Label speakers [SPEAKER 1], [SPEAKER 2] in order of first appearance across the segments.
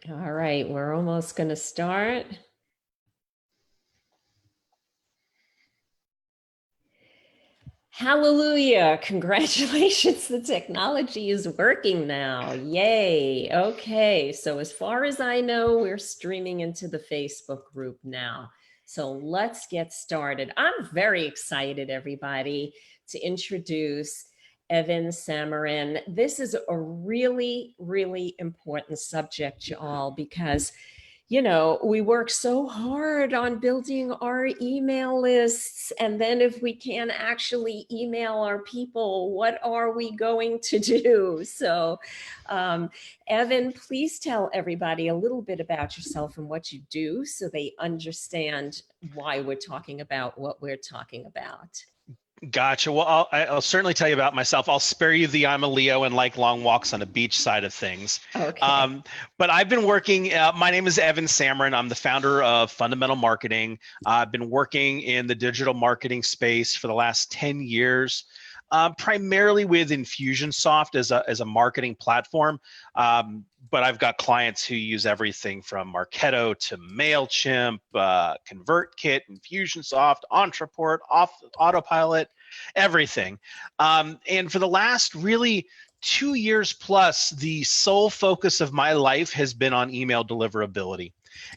[SPEAKER 1] All right, we're almost going to start. Hallelujah. Congratulations. The technology is working now. Yay. Okay. So, as far as I know, we're streaming into the Facebook group now. So, let's get started. I'm very excited, everybody, to introduce Evan Samarin. This is a really, really important subject, y'all, because we work so hard on building our email lists. And then if we can't actually email our people, what are we going to do? So, Evan, please tell everybody a little bit about yourself and what you do so they understand why we're talking about what we're talking about.
[SPEAKER 2] Gotcha. Well, I'll certainly tell you about myself. I'll spare you the I'm a Leo and like long walks on a beach side of things.
[SPEAKER 1] Okay.
[SPEAKER 2] But I've been working, my name is Evan Samarin. I'm the founder of Fundamental Marketing. I've been working in the digital marketing space for the last 10 years, primarily with Infusionsoft as a marketing platform. But I've got clients who use everything from Marketo to MailChimp, ConvertKit, Infusionsoft, Ontraport, Autopilot, everything. And for the last really 2 years plus, the sole focus of my life has been on email deliverability.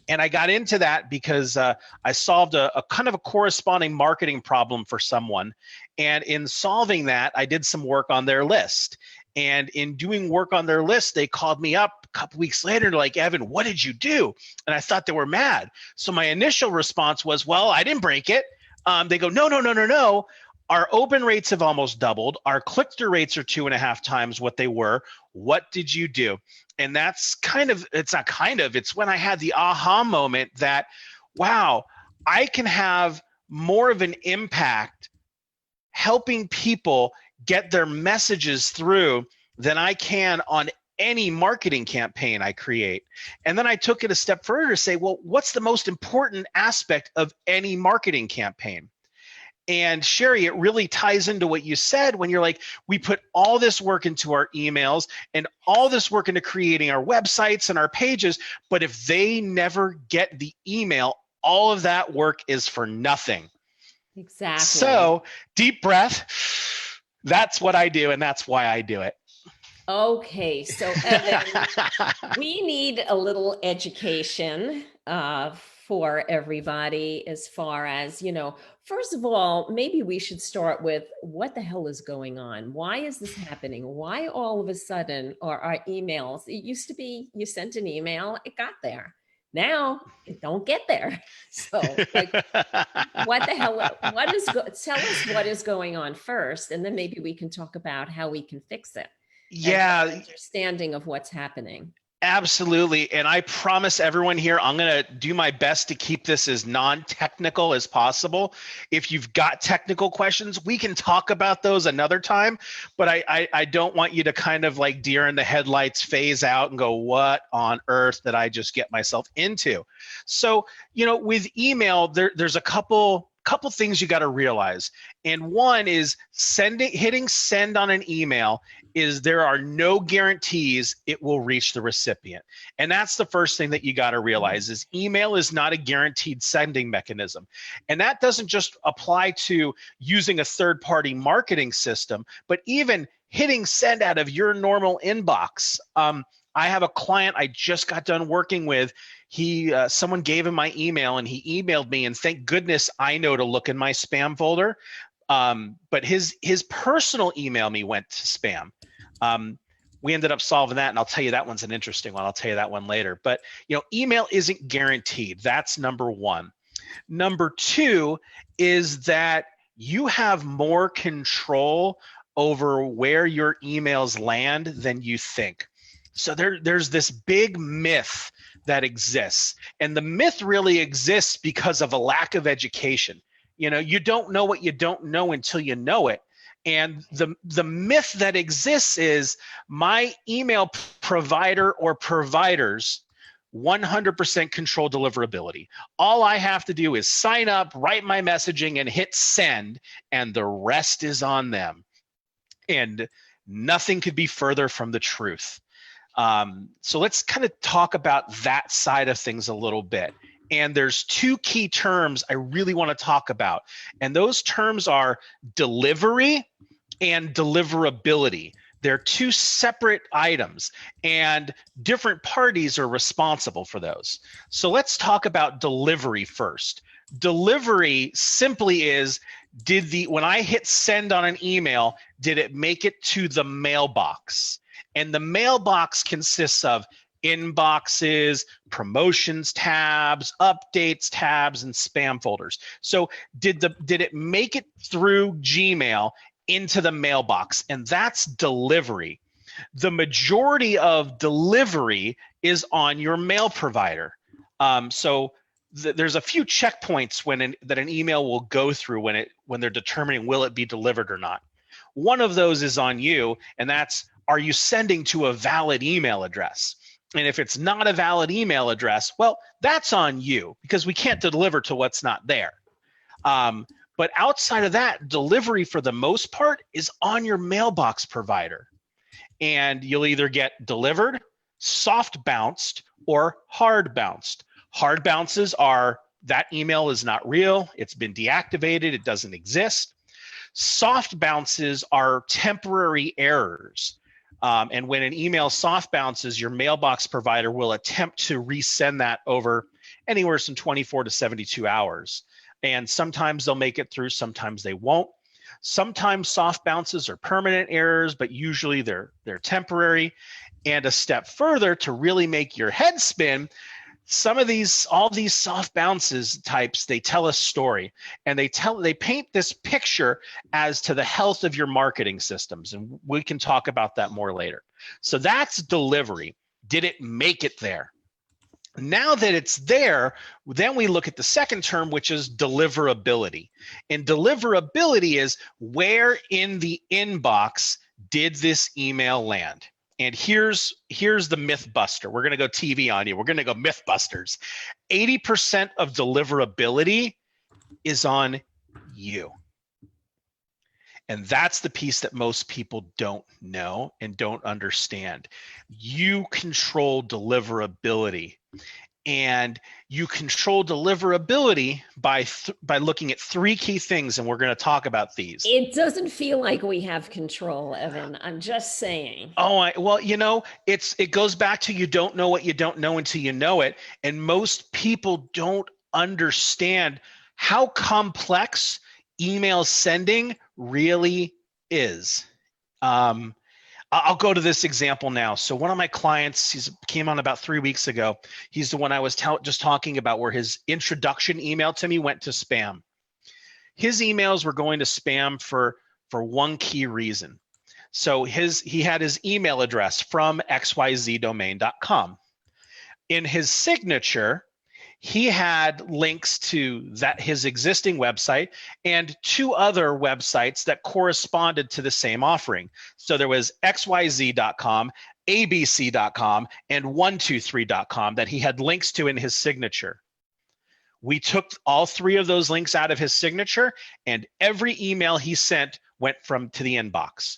[SPEAKER 2] And I got into that because I solved a kind of a corresponding marketing problem for someone. And in solving that, I did some work on their list. And in doing work on their list, they called me up a couple weeks later, like, Evan, what did you do? And I thought they were mad. So my initial response was, well, I didn't break it. They go, no. Our open rates have almost doubled. Our click-through rates are 2.5 times what they were. What did you do? And that's it's when I had the aha moment that, wow, I can have more of an impact helping people get their messages through than I can on any marketing campaign I create. And then I took it a step further to say, well, what's the most important aspect of any marketing campaign? And Sherry, it really ties into what you said when you're like, we put all this work into our emails and all this work into creating our websites and our pages, but if they never get the email, all of that work is for nothing.
[SPEAKER 1] Exactly.
[SPEAKER 2] So deep breath. That's what I do, and that's why I do it.
[SPEAKER 1] Okay, so Evan, we need a little education for everybody as far as, first of all, maybe we should start with what the hell is going on? Why is this happening? Why all of a sudden are our emails? It used to be you sent an email, it got there. Now it don't get there. So like, what the hell? Tell us what is going on first, and then maybe we can talk about how we can fix it.
[SPEAKER 2] Yeah,
[SPEAKER 1] Understanding of what's happening.
[SPEAKER 2] absolutely. And I promise everyone here, I'm going to do my best to keep this as non-technical as possible. If you've got technical questions, we can talk about those another time. But I don't want you to kind of like deer in the headlights phase out and go, what on earth did I just get myself into? So, with email, there's a couple things you got to realize. And one is hitting send on an email is there are no guarantees it will reach the recipient. And that's the first thing that you got to realize is email is not a guaranteed sending mechanism. And that doesn't just apply to using a third-party marketing system, but even hitting send out of your normal inbox. I have a client I just got done working with. Someone gave him my email and he emailed me, and thank goodness I know to look in my spam folder. But his personal email me went to spam. We ended up solving that, and I'll tell you that one's an interesting one. I'll tell you that one later. But email isn't guaranteed. That's number one. Number two is that you have more control over where your emails land than you think. So there's this big myth that exists, and the myth really exists because of a lack of education. You don't know what you don't know until you know it. And the myth that exists is my email provider or providers 100% control deliverability. All I have to do is sign up, write my messaging, and hit send, and the rest is on them. And nothing could be further from the truth. So let's kind of talk about that side of things a little bit. And there's two key terms I really want to talk about. And those terms are delivery and deliverability. They're two separate items, and different parties are responsible for those. So let's talk about delivery first. Delivery simply is, when I hit send on an email, did it make it to the mailbox? And the mailbox consists of inboxes, promotions tabs, updates tabs, and spam folders. So did it make it through Gmail into the mailbox? And that's delivery. The majority of delivery is on your mail provider. So there's a few checkpoints that an email will go through when they're determining will it be delivered or not. One of those is on you, and that's, are you sending to a valid email address? And if it's not a valid email address, well, that's on you, because we can't deliver to what's not there. But outside of that, delivery for the most part is on your mailbox provider. And you'll either get delivered, soft bounced, or hard bounced. Hard bounces are, that email is not real, it's been deactivated, it doesn't exist. Soft bounces are temporary errors. And when an email soft bounces, your mailbox provider will attempt to resend that over anywhere from 24 to 72 hours. And sometimes they'll make it through, sometimes they won't. Sometimes soft bounces are permanent errors, but usually they're temporary. And a step further, to really make your head spin, all these soft bounces types, they tell a story, and they paint this picture as to the health of your marketing systems. And we can talk about that more later. So that's delivery. Did it make it there? Now that it's there, then we look at the second term, which is deliverability. And deliverability is, where in the inbox did this email land? And here's the myth buster. We're going to go TV on you. We're going to go Mythbusters. 80% of deliverability is on you. And that's the piece that most people don't know and don't understand. You control deliverability. And you control deliverability by looking at three key things, and we're going to talk about these.
[SPEAKER 1] It doesn't feel like we have control, Evan. I'm just saying.
[SPEAKER 2] Oh, well, it goes back to, you don't know what you don't know until you know it. And most people don't understand how complex email sending really is. I'll go to this example now. So one of my clients, he came on about 3 weeks ago. He's the one I was just talking about, where his introduction email to me went to spam. His emails were going to spam for one key reason. So he had his email address from xyzdomain.com. In his signature, he had links to his existing website and two other websites that corresponded to the same offering. So there was xyz.com, abc.com, and 123.com that he had links to in his signature. We took all three of those links out of his signature, and every email he sent went to the inbox.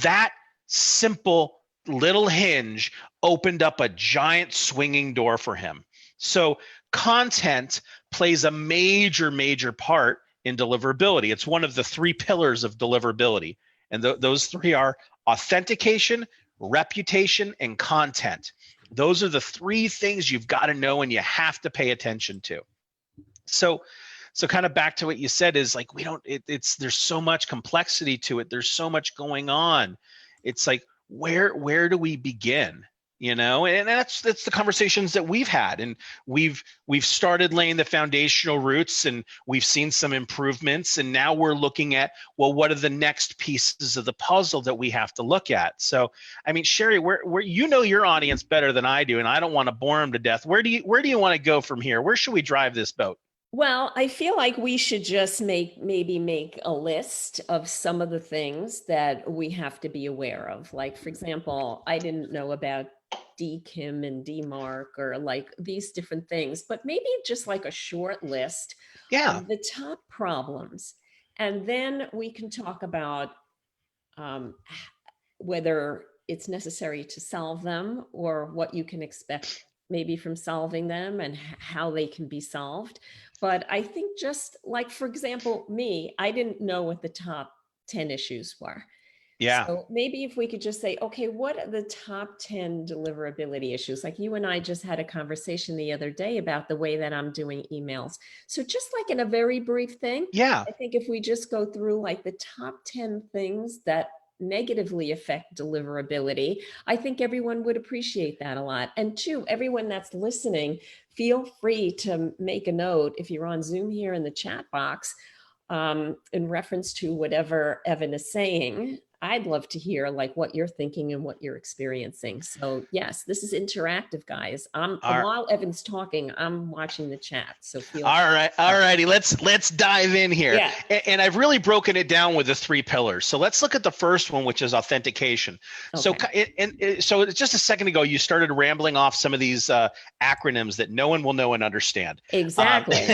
[SPEAKER 2] That simple little hinge opened up a giant swinging door for him. So content plays a major part in deliverability. It's one of the three pillars of deliverability. And those three are authentication, reputation, and content. Those are the three things you've got to know and you have to pay attention to. So kind of back to what you said is, like, there's so much complexity to it. There's so much going on. It's like, where do we begin? And that's the conversations that we've had, and we've started laying the foundational roots, and we've seen some improvements, and now we're looking at, well, what are the next pieces of the puzzle that we have to look at? So, I mean, Sherry, where your audience better than I do, and I don't want to bore them to death. Where do you want to go from here? Where should we drive this boat?
[SPEAKER 1] Well, I feel like we should just maybe make a list of some of the things that we have to be aware of. Like, for example, I didn't know about DKIM and DMARC, or like these different things, but maybe just like a short list
[SPEAKER 2] Yeah.
[SPEAKER 1] of the top problems. And then we can talk about whether it's necessary to solve them, or what you can expect maybe from solving them, and how they can be solved. But I think, just like, for example, me, I didn't know what the top 10 issues were.
[SPEAKER 2] Yeah.
[SPEAKER 1] So maybe if we could just say, okay, what are the top 10 deliverability issues? Like, you and I just had a conversation the other day about the way that I'm doing emails. So just like in a very brief thing,
[SPEAKER 2] Yeah.
[SPEAKER 1] I think if we just go through like the top 10 things that negatively affect deliverability, I think everyone would appreciate that a lot. And two, everyone that's listening, feel free to make a note if you're on Zoom here in the chat box, in reference to whatever Evan is saying. I'd love to hear like what you're thinking and what you're experiencing. So yes, this is interactive, guys.
[SPEAKER 2] All
[SPEAKER 1] While Evan's talking, I'm watching the chat. So feel
[SPEAKER 2] All
[SPEAKER 1] free.
[SPEAKER 2] right, all righty. Let's dive in here,
[SPEAKER 1] Yeah.
[SPEAKER 2] and I've really broken it down with the three pillars. So let's look at the first one, which is authentication. So,
[SPEAKER 1] Okay.
[SPEAKER 2] so just a second ago, you started rambling off some of these acronyms that no one will know and understand.
[SPEAKER 1] Exactly.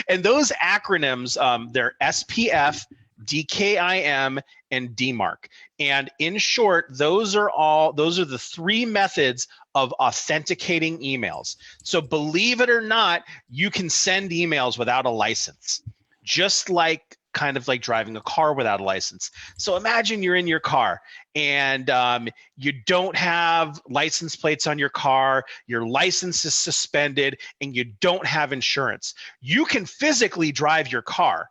[SPEAKER 2] And those acronyms, they're SPF, DKIM, and DMARC. And in short, those are the three methods of authenticating emails. So believe it or not, you can send emails without a license, just like kind of like driving a car without a license. So imagine you're in your car and you don't have license plates on your car, your license is suspended, and you don't have insurance. You can physically drive your car,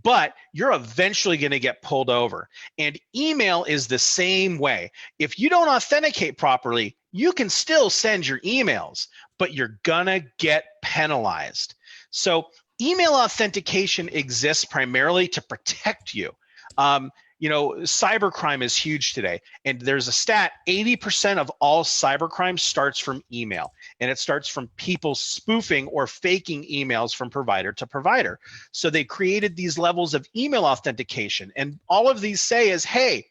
[SPEAKER 2] but you're eventually going to get pulled over. And email is the same way. If you don't authenticate properly, you can still send your emails, but you're going to get penalized. So email authentication exists primarily to protect you. Cybercrime is huge today. And there's a stat, 80% of all cybercrime starts from email. And it starts from people spoofing or faking emails from provider to provider. So they created these levels of email authentication. And all of these say is, hey,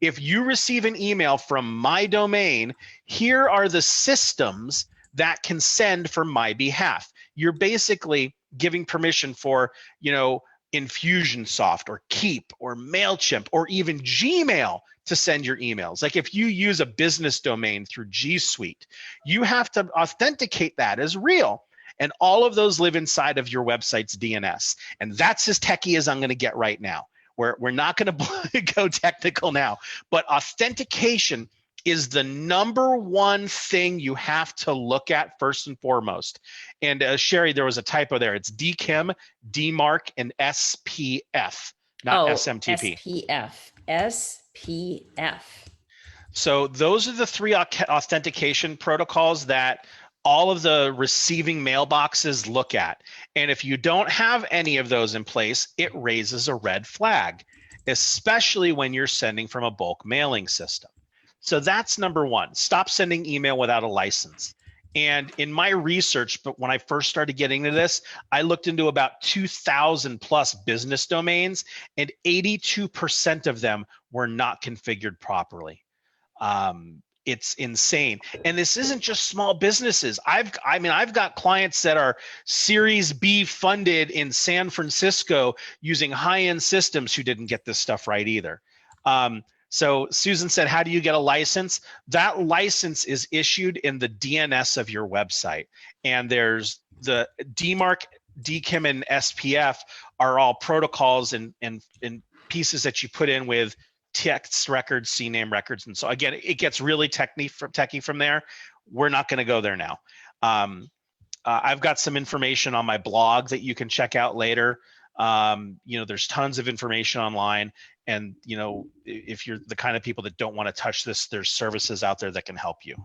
[SPEAKER 2] if you receive an email from my domain, here are the systems that can send for my behalf. You're basically giving permission for, Infusionsoft or Keep or MailChimp or even Gmail to send your emails. Like if you use a business domain through G Suite, you have to authenticate that as real. And all of those live inside of your website's DNS. And that's as techie as I'm going to get right now. We're not going to go technical now, but authentication is the number one thing you have to look at first and foremost. And Sherry, there was a typo there. It's DKIM, DMARC, and SPF, not SMTP.
[SPEAKER 1] SPF.
[SPEAKER 2] So those are the three authentication protocols that all of the receiving mailboxes look at. And if you don't have any of those in place, it raises a red flag, especially when you're sending from a bulk mailing system. So that's number one. Stop sending email without a license. And in my research, but when I first started getting into this, I looked into about 2,000 plus business domains, and 82% of them were not configured properly. It's insane. And this isn't just small businesses. I've got clients that are Series B funded in San Francisco using high-end systems who didn't get this stuff right either. So Susan said, how do you get a license? That license is issued in the DNS of your website. And there's the DMARC, DKIM, and SPF are all protocols and pieces that you put in with text records, CNAME records. And so again, it gets really techie from there. We're not going to go there now. I've got some information on my blog that you can check out later. There's tons of information online. And, if you're the kind of people that don't want to touch this, there's services out there that can help you.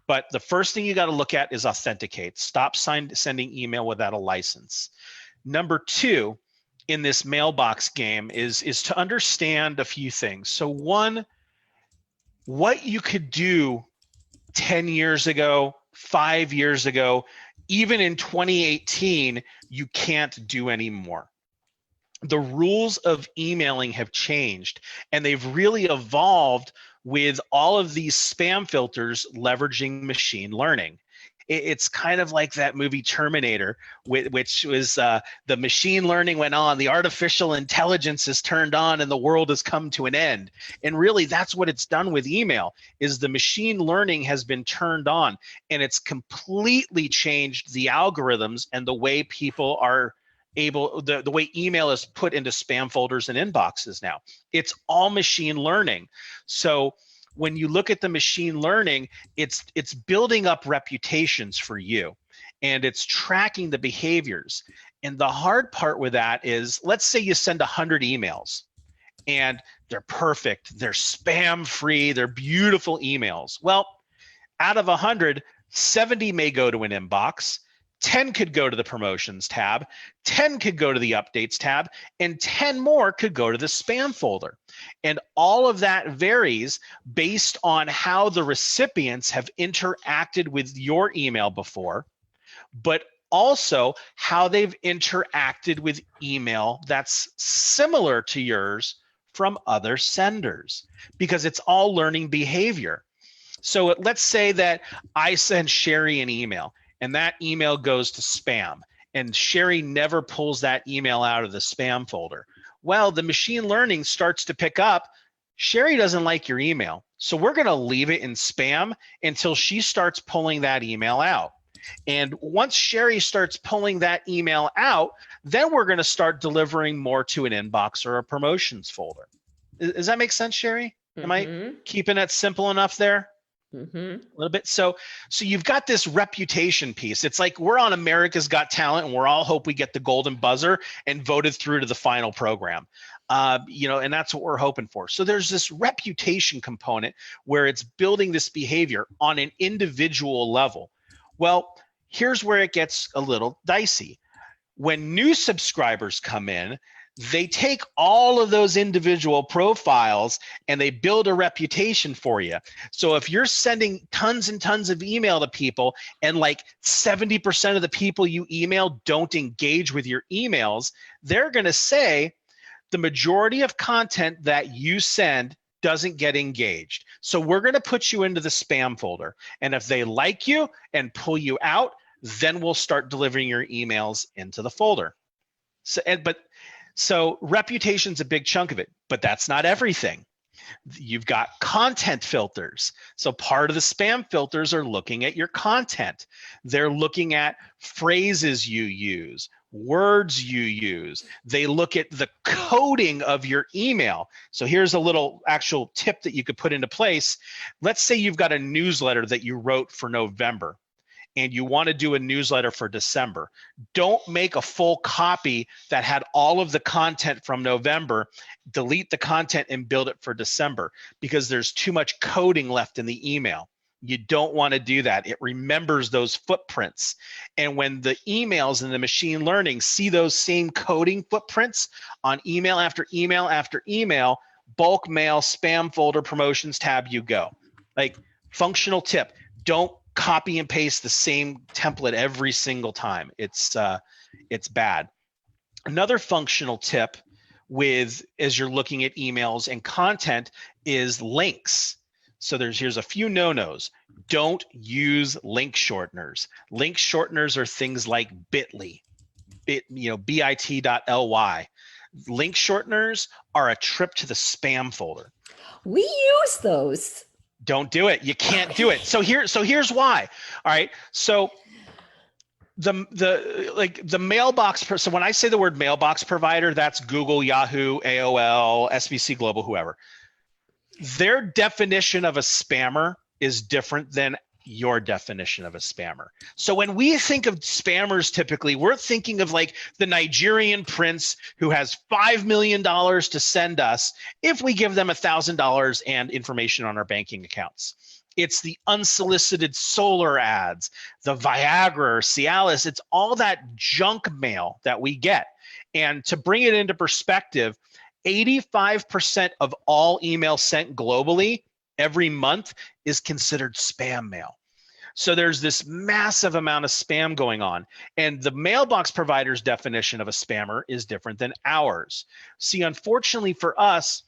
[SPEAKER 2] But the first thing you got to look at is authenticate. Stop sending email without a license. Number two, in this mailbox game is to understand a few things. So one, what you could do 10 years ago, 5 years ago, even in 2018, you can't do anymore. The rules of emailing have changed, and they've really evolved with all of these spam filters leveraging machine learning. It's kind of like that movie Terminator, which was the machine learning went on, the artificial intelligence is turned on, and the world has come to an end. And really, that's what it's done with email, is the machine learning has been turned on, and it's completely changed the algorithms and the way people are able, the way email is put into spam folders and inboxes now. It's all machine learning. So when you look at the machine learning, it's building up reputations for you, and it's tracking the behaviors. And the hard part with that is, let's say you send 100 emails and they're perfect, they're spam free, they're beautiful emails. Well, out of 100, 70 may go to an inbox, 10 could go to the promotions tab, 10 could go to the updates tab, and 10 more could go to the spam folder. And all of that varies based on how the recipients have interacted with your email before, but also how they've interacted with email that's similar to yours from other senders, because it's all learning behavior. So let's say that I send Sherry an email, and that email goes to spam, and Sherry never pulls that email out of the spam folder. Well, the machine learning starts to pick up, Sherry doesn't like your email, so we're going to leave it in spam until she starts pulling that email out. And once Sherry starts pulling that email out, then we're going to start delivering more to an inbox or a promotions folder. Does that make sense, Sherry? Am I keeping it simple enough there? A little bit. So you've got this reputation piece. It's like we're on America's Got Talent, and we're all hope we get the golden buzzer and voted through to the final program. And that's what we're hoping for. So there's this reputation component where it's building this behavior on an individual level. Well, here's where it gets a little dicey. When new subscribers come in, they take all of those individual profiles and they build a reputation for you. So if you're sending tons and tons of email to people, and like 70% of the people you email don't engage with your emails, they're going to say the majority of content that you send doesn't get engaged. So we're going to put you into the spam folder. And if they like you and pull you out, then we'll start delivering your emails into the folder. So reputation's a big chunk of it, but that's not everything. You've got content filters. So part of the spam filters are looking at your content. They're looking at phrases you use, words you use. They look at the coding of your email. So here's a little actual tip that you could put into place. Let's say you've got a newsletter that you wrote for November, and you want to do a newsletter for December. Don't make a full copy that had all of the content from November, delete the content and build it for December, because there's too much coding left in the email. You don't want to do that. It remembers those footprints. And when the emails and the machine learning see those same coding footprints on email after email after email, bulk mail, spam folder, promotions tab, you go. Like, functional tip, don't copy and paste the same template every single time. It's bad. Another functional tip as you're looking at emails and content is links. So here's a few no-nos. Don't use link shorteners. Link shorteners are things like bit.ly, bit.ly. Link shorteners are a trip to the spam folder.
[SPEAKER 1] We use those.
[SPEAKER 2] Don't do it. You can't do it. So here's why. All right. So the mailbox. So when I say the word mailbox provider, that's Google, Yahoo, AOL, SBC Global, whoever. Their definition of a spammer is different than your definition of a spammer. So when we think of spammers, typically we're thinking of like the Nigerian prince who has $5 million to send us if we give them $1,000 and information on our banking accounts. It's the unsolicited solar ads, the Viagra or Cialis. It's all that junk mail that we get. And to bring it into perspective, 85% of all email sent globally every month is considered spam mail. So there's this massive amount of spam going on. And the mailbox provider's definition of a spammer is different than ours. See, unfortunately for us,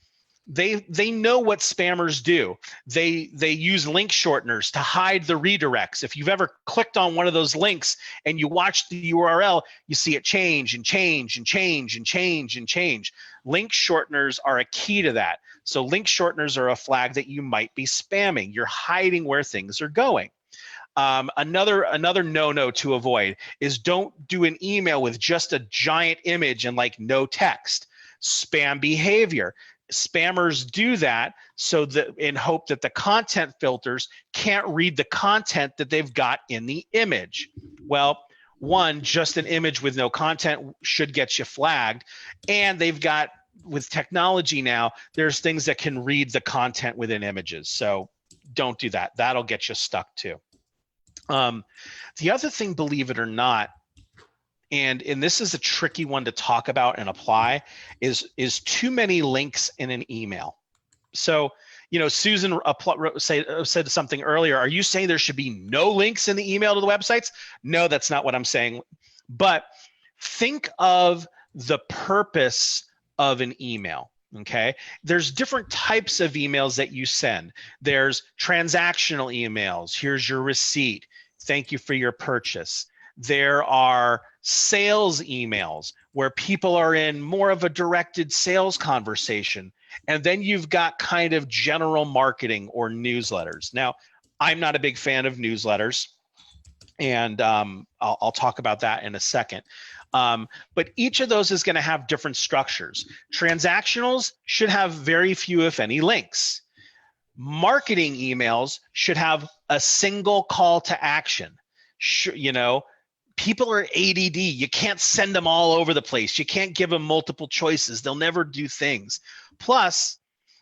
[SPEAKER 2] They know what spammers do. They use link shorteners to hide the redirects. If you've ever clicked on one of those links and you watch the URL, you see it change and change and change and change and change. Link shorteners are a key to that. So link shorteners are a flag that you might be spamming. You're hiding where things are going. Another no-no to avoid is don't do an email with just a giant image and like no text. Spam behavior. Spammers do that so that in hope that the content filters can't read the content that they've got in the image. Well, one, just an image with no content should get you flagged, and they've got, with technology now, there's things that can read the content within images. So don't do that. That'll get you stuck too. The other thing, believe it or not, and this is a tricky one to talk about and apply, is too many links in an email. So, Susan said something earlier. Are you saying there should be no links in the email to the websites? No, that's not what I'm saying. But think of the purpose of an email. Okay, there's different types of emails that you send. There's transactional emails. Here's your receipt. Thank you for your purchase. There are sales emails where people are in more of a directed sales conversation. And then you've got kind of general marketing or newsletters. Now, I'm not a big fan of newsletters, and I'll talk about that in a second. But each of those is going to have different structures. Transactionals should have very few, if any, links. Marketing emails should have a single call to action. People are ADD. You can't send them all over the place. You can't give them multiple choices. They'll never do things. Plus,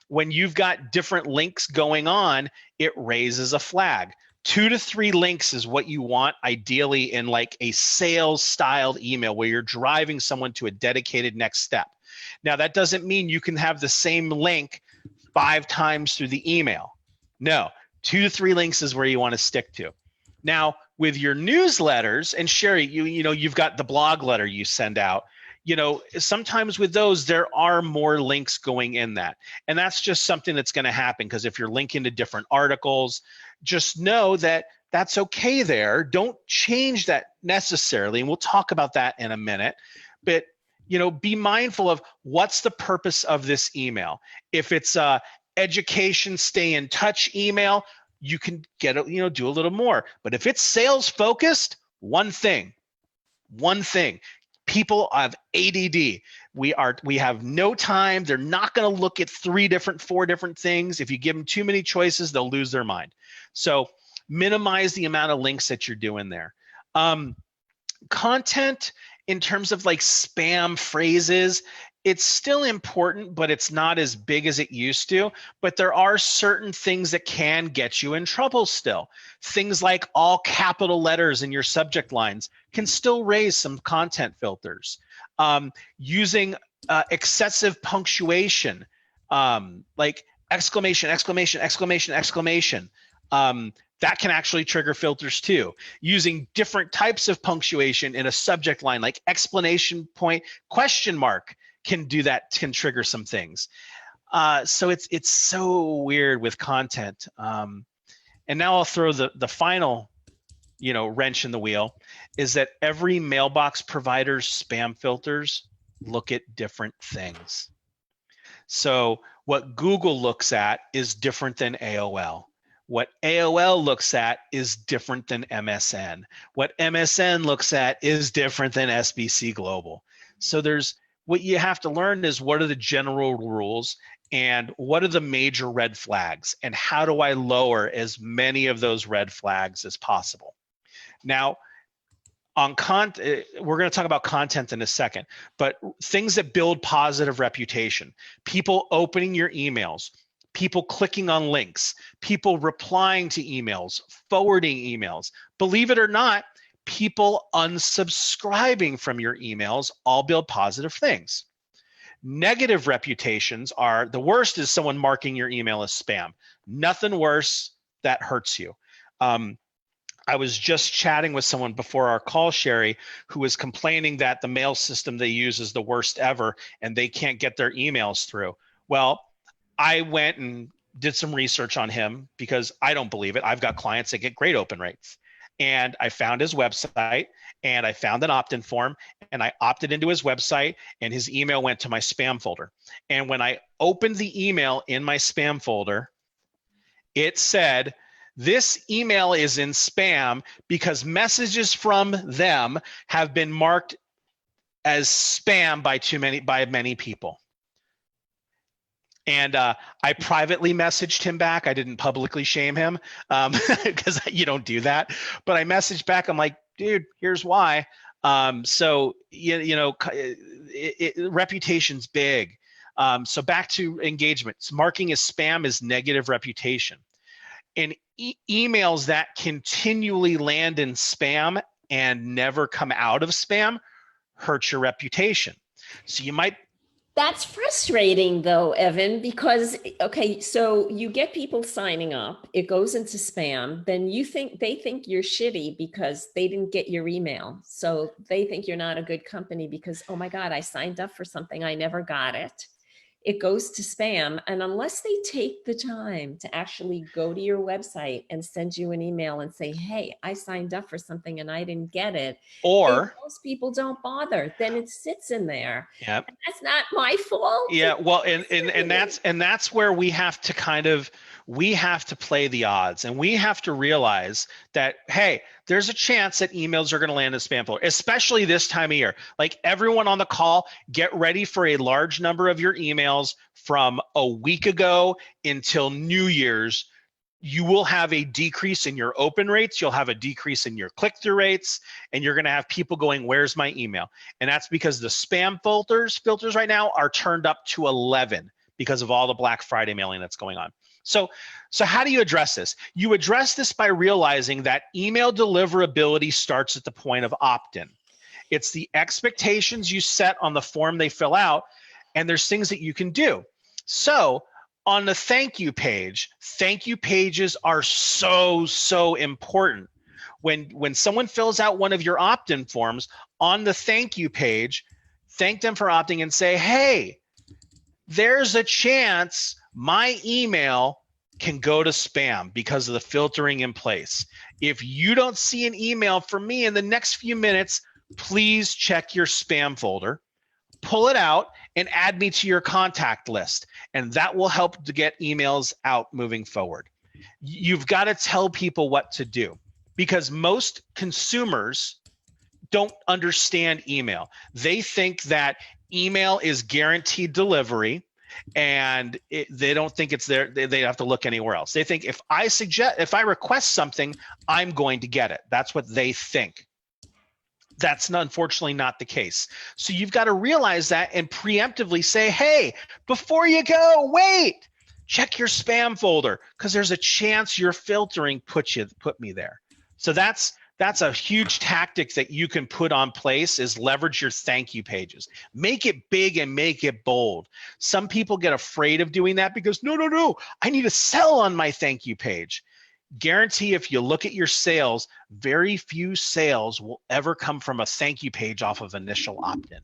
[SPEAKER 2] when you've got different links going on, it raises a flag. 2 to 3 links is what you want ideally in like a sales styled email where you're driving someone to a dedicated next step. Now, that doesn't mean you can have the same link 5 times through the email. No, 2 to 3 links is where you want to stick to. Now, with your newsletters, and Sherry, you've got the blog letter you send out. Sometimes with those, there are more links going in that. And that's just something that's going to happen, because if you're linking to different articles, just know that that's okay there. Don't change that necessarily. And we'll talk about that in a minute. But, be mindful of what's the purpose of this email. If it's a education, stay in touch email, you can get it, do a little more. But if it's sales focused, one thing. People have ADD. We have no time. They're not going to look at 4 different things. If you give them too many choices, they'll lose their mind. So minimize the amount of links that you're doing there. Content in terms of like spam phrases, it's still important, but it's not as big as it used to. But there are certain things that can get you in trouble still. Things like all capital letters in your subject lines can still raise some content filters. Using excessive punctuation, like exclamation, exclamation, exclamation, exclamation. That can actually trigger filters too. Using different types of punctuation in a subject line, like exclamation point, question mark, can do that, can trigger some things. So it's so weird with content. And now I'll throw the final, wrench in the wheel, is that every mailbox provider's spam filters look at different things. So what Google looks at is different than AOL. What AOL looks at is different than MSN. What MSN looks at is different than SBC Global. So what you have to learn is, what are the general rules and what are the major red flags, and how do I lower as many of those red flags as possible? Now, we're going to talk about content in a second, but things that build positive reputation, people opening your emails, people clicking on links, people replying to emails, forwarding emails. Believe it or not, people unsubscribing from your emails all build positive things. Negative reputations are, the worst is someone marking your email as spam. Nothing worse, that hurts you. I was just chatting with someone before our call, Sherry, who was complaining that the mail system they use is the worst ever and they can't get their emails through. Well, I went and did some research on him because I don't believe it. I've got clients that get great open rates. And I found his website and I found an opt in form and I opted into his website and his email went to my spam folder. And when I opened the email in my spam folder, it said, this email is in spam because messages from them have been marked as spam by many people. And I privately messaged him back. I didn't publicly shame him because you don't do that. But I messaged back. I'm like, dude, here's why. So reputation's big. So back to engagement. Marking as spam is negative reputation. And emails that continually land in spam and never come out of spam hurt your reputation. So you might.
[SPEAKER 1] That's frustrating though, Evan, because, okay, so you get people signing up, it goes into spam, then they think you're shitty because they didn't get your email. So they think you're not a good company because, oh my God, I signed up for something, I never got it. It goes to spam. And unless they take the time to actually go to your website and send you an email and say, hey, I signed up for something and I didn't get it, then
[SPEAKER 2] Or
[SPEAKER 1] most people don't bother. Then it sits in there.
[SPEAKER 2] yeah,
[SPEAKER 1] And that's not my fault.
[SPEAKER 2] yeah, well, and that's where we have to play the odds, and we have to realize that, hey, there's a chance that emails are going to land in spam folder, especially this time of year. Like, everyone on the call, get ready for a large number of your emails from a week ago until New Year's. You will have a decrease in your open rates, you'll have a decrease in your click-through rates, and you're going to have people going, where's my email? And that's because the spam filters right now are turned up to 11 because of all the Black Friday mailing that's going on. So how do you address this? You address this by realizing that email deliverability starts at the point of opt-in. It's the expectations you set on the form they fill out, and there's things that you can do. So on the thank you page, thank you pages are so important. When someone fills out one of your opt-in forms, on the thank you page, thank them for opting and say, hey, there's a chance my email can go to spam because of the filtering in place. If you don't see an email from me in the next few minutes, please check your spam folder, pull it out, and add me to your contact list. And that will help to get emails out moving forward. You've got to tell people what to do because most consumers don't understand email. They think that email is guaranteed delivery and they don't think it's there. They have to look anywhere else. They think if I request something, I'm going to get it. That's what they think. That's unfortunately not the case. So you've got to realize that and preemptively say, hey, before you go, wait, check your spam folder because there's a chance your filtering put me there. So that's a huge tactic that you can put on place is leverage your thank you pages. Make it big and make it bold. Some people get afraid of doing that because no, I need to sell on my thank you page. Guarantee if you look at your sales, very few sales will ever come from a thank you page off of initial opt-in.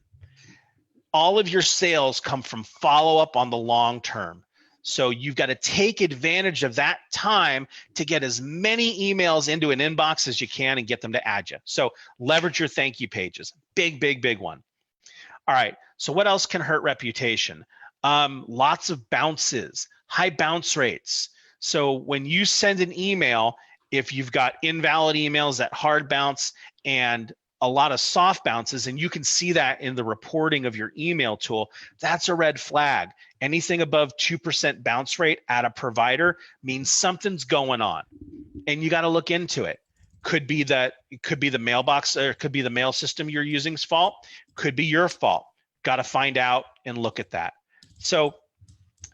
[SPEAKER 2] All of your sales come from follow-up on the long term. So you've got to take advantage of that time to get as many emails into an inbox as you can and get them to add you. So leverage your thank you pages. Big one. All right, so what else can hurt reputation? Lots of bounces, high bounce rates. So when you send an email, if you've got invalid emails that hard bounce and a lot of soft bounces, and you can see that in the reporting of your email tool, that's a red flag. Anything above 2% bounce rate at a provider means something's going on, and you got to look into it. Could be the mailbox, or it could be the mail system you're using's fault. Could be your fault. Got to find out and look at that. So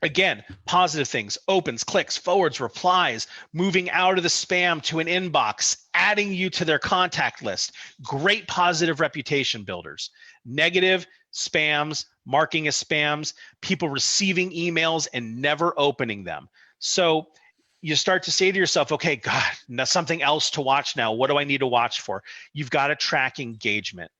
[SPEAKER 2] again, positive things, opens, clicks, forwards, replies, moving out of the spam to an inbox, adding you to their contact list. Great positive reputation builders. Negative, spams, marking as spams, people receiving emails and never opening them. So you start to say to yourself, okay, God, now something else to watch now. What do I need to watch for? You've got to track engagement.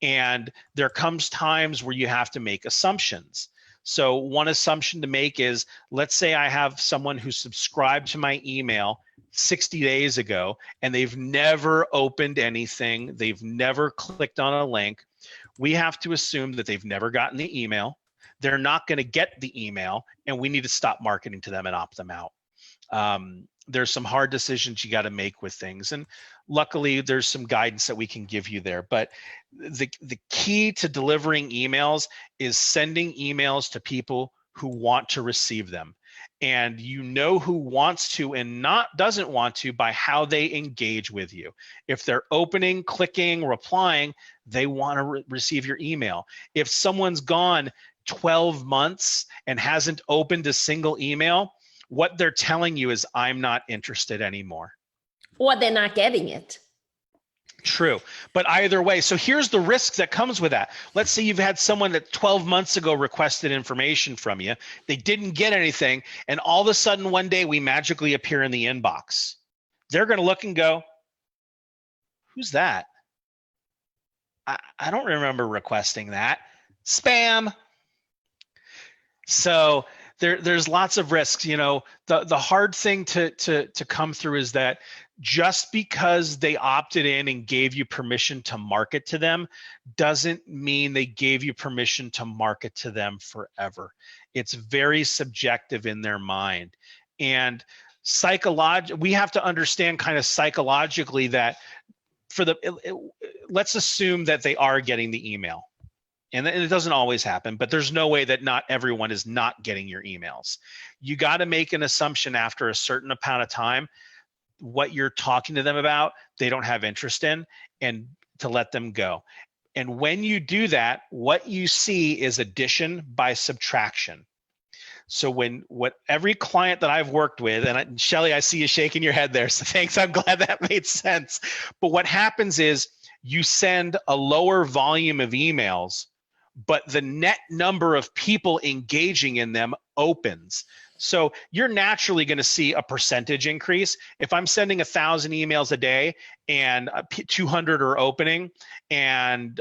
[SPEAKER 2] And there comes times where you have to make assumptions. So one assumption to make is, let's say I have someone who subscribed to my email 60 days ago and they've never opened anything, they've never clicked on a link. We have to assume that they've never gotten the email, they're not going to get the email, and we need to stop marketing to them and opt them out. There's some hard decisions you got to make with things, and luckily there's some guidance that we can give you there. But the key to delivering emails is sending emails to people who want to receive them, and you know who wants to and not doesn't want to by how they engage with you. If they're opening, clicking, replying, they want to receive your email. If someone's gone 12 months and hasn't opened a single email, what they're telling you is, I'm not interested anymore.
[SPEAKER 1] Or they're not getting it.
[SPEAKER 2] True. But either way, so here's the risk that comes with that. Let's say you've had someone that 12 months ago requested information from you. They didn't get anything. And all of a sudden, one day we magically appear in the inbox. They're going to look and go, who's that? I don't remember requesting that. Spam. So there's lots of risks. You know, the hard thing to come through is that just because they opted in and gave you permission to market to them doesn't mean they gave you permission to market to them forever. It's very subjective in their mind. And we have to understand kind of psychologically that let's assume that they are getting the email. And it doesn't always happen, but there's no way that not everyone is not getting your emails. You got to make an assumption after a certain amount of time, what you're talking to them about, they don't have interest in, and to let them go. And when you do that, what you see is addition by subtraction. So what every client that I've worked with, and Shelly, I see you shaking your head there, so thanks, I'm glad that made sense. But what happens is you send a lower volume of emails, but the net number of people engaging in them opens. So you're naturally going to see a percentage increase. If I'm sending 1,000 emails a day and 200 are opening, and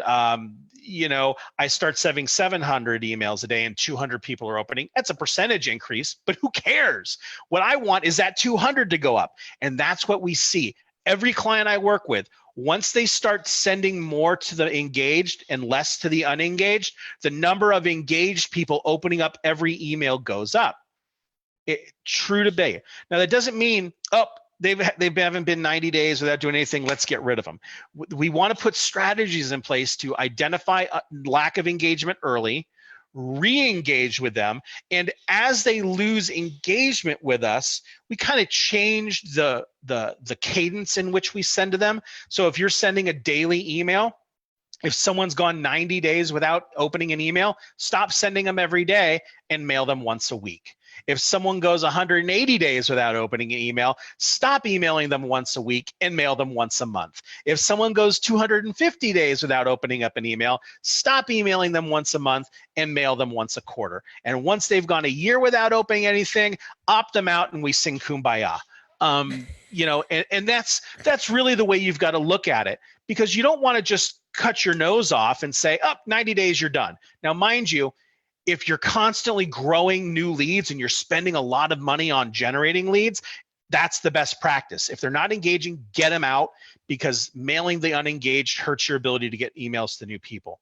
[SPEAKER 2] you know, I start sending 700 emails a day and 200 people are opening, that's a percentage increase, but who cares? What I want is that 200 to go up. And that's what we see. Every client I work with, once they start sending more to the engaged and less to the unengaged, the number of engaged people opening up every email goes up. True to be. Now, that doesn't mean, oh, they haven't been 90 days without doing anything, let's get rid of them. We want to put strategies in place to identify a lack of engagement early, re-engage with them, and as they lose engagement with us, we kind of change the cadence in which we send to them. So if you're sending a daily email, if someone's gone 90 days without opening an email, stop sending them every day and mail them once a week. If someone goes 180 days without opening an email, stop emailing them once a week and mail them once a month. If someone goes 250 days without opening up an email, stop emailing them once a month and mail them once a quarter. And once they've gone a year without opening anything, opt them out and we sing Kumbaya. You know, and that's really the way you've got to look at it, because you don't want to just cut your nose off and say, oh, 90 days, you're done. Now, mind you, if you're constantly growing new leads and you're spending a lot of money on generating leads, that's the best practice. If they're not engaging, get them out, because mailing the unengaged hurts your ability to get emails to new people.